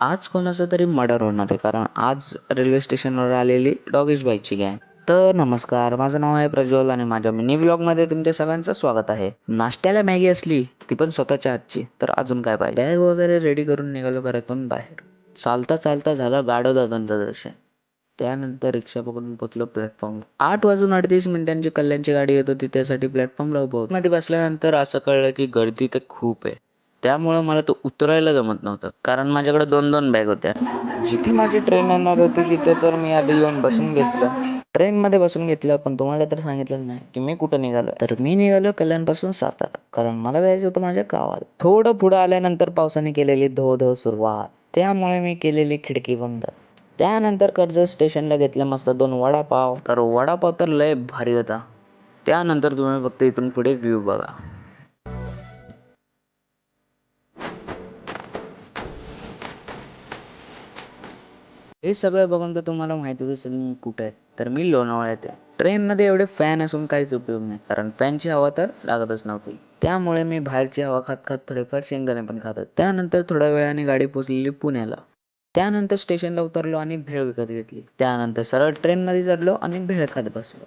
आज कोणाचं तरी मर्डर होणार आहे, कारण आज रेल्वे स्टेशनवर आलेली डॉगेश बाईची गँग. तर नमस्कार, माझं नाव आहे प्रज्वल आणि माझ्या मिनी व्लॉगमध्ये तुमच्या सगळ्यांचं स्वागत आहे. नाश्त्याला मॅगी असली ती पण स्वतःच्या हातची, तर अजून काय पाहिजे. बॅग वगैरे रेडी करून निघालो घरातून बाहेर. चालता चालता झालं गाढव दादांचं दर्शन. त्यानंतर रिक्षा पकडून पोचलो प्लॅटफॉर्म. 8:38 कल्याणची गाडी येत होती, त्यासाठी प्लॅटफॉर्मला उभं होतो. मध्ये बसल्यानंतर असं कळलं की गर्दी तर खूप आहे. त्यामुळं मला तो उतरायला जमत नव्हतं, कारण माझ्याकडे 2-2 बॅग होत्या. जिथे माझी ट्रेन येणार होती तिथे तर मी आधी येऊन बसून घेतलं. ट्रेनमध्ये बसून घेतलं, पण तुम्हाला तर सांगितलं नाही की मी कुठं निघालो. तर मी निघालो कल्याणपासून सातारा, कारण मला जायचं होतं माझ्या गावाला. थोडं पुढं आल्यानंतर पावसाने केलेली धो सुरुवात, त्यामुळे मी केलेली खिडकी बंद. त्यानंतर कर्जत स्टेशनला घेतले मस्त 2 वडापाव. तर वडापाव तर लय भारी होता. त्यानंतर तुम्ही फक्त इथून पुढे व्ह्यू बघा. हे सगळं बघून तर तुम्हाला माहितीच असेल मी कुठे आहे. तर मी लोणावळ्यात आहे. ट्रेनमध्ये एवढे फॅन असून काहीच उपयोग नाही, कारण फॅनची हवा तर लागतच नव्हती. त्यामुळे मी बाहेरची हवा खात खात थोडेफार शेंगदाणे पण खात होते. त्यानंतर थोड्या वेळाने गाडी पोचलेली पुण्याला. त्यानंतर स्टेशनला उतरलो आणि भेळ विकत घेतली. त्यानंतर सरळ ट्रेनमध्ये चढलो आणि भेळ खात बसलो.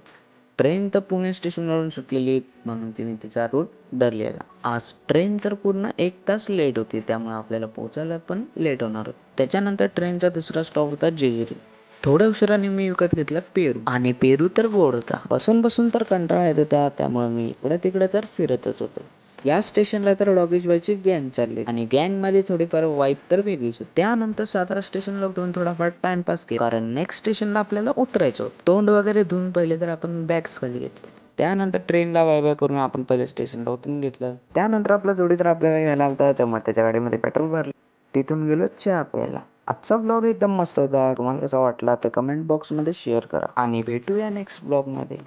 ट्रेन तर पुणे स्टेशनवरून सुटलेली, म्हणून तिने तिचा रूट धरलेला. आज ट्रेन तर पूर्ण 1 तास लेट होती, त्यामुळे आपल्याला पोहोचायला पण लेट होणार होतं. त्याच्यानंतर ट्रेनचा दुसरा स्टॉप होता जेजुरी. थोड्या उशिराने मी विकत घेतला पेरू, आणि पेरू तर गोड होता. बसून बसून तर कंटाळा येत होता, त्यामुळे मी इकडे तिकडे तर फिरतच होतो. या स्टेशनला तर डॉगेशबाईची गँग चालली, आणि गँग मध्ये थोडीफार वाईब तर वेगळीच होती. त्यानंतर सातारा स्टेशनला उतरून थोडाफार टाइमपास केला, कारण नेक्स्ट स्टेशनला आपल्याला उतरायचं होतं. तोंड वगैरे धुवून पहिले तर आपण बॅग्स खाली घेतले. त्यानंतर ट्रेनला वाय करून आपण पहिले स्टेशनला उतरून घेतलं. त्यानंतर आपला जोडीदार आपल्याला घ्यायला आलता, त्यामुळे त्याच्या गाडीमध्ये पेट्रोल भरलं. तिथून गेलो चहा प्यायला. आजचा ब्लॉग एकदम मस्त होता. तुम्हाला कसा वाटला ते कमेंट बॉक्समध्ये शेअर करा, आणि भेटूया नेक्स्ट ब्लॉगमध्ये.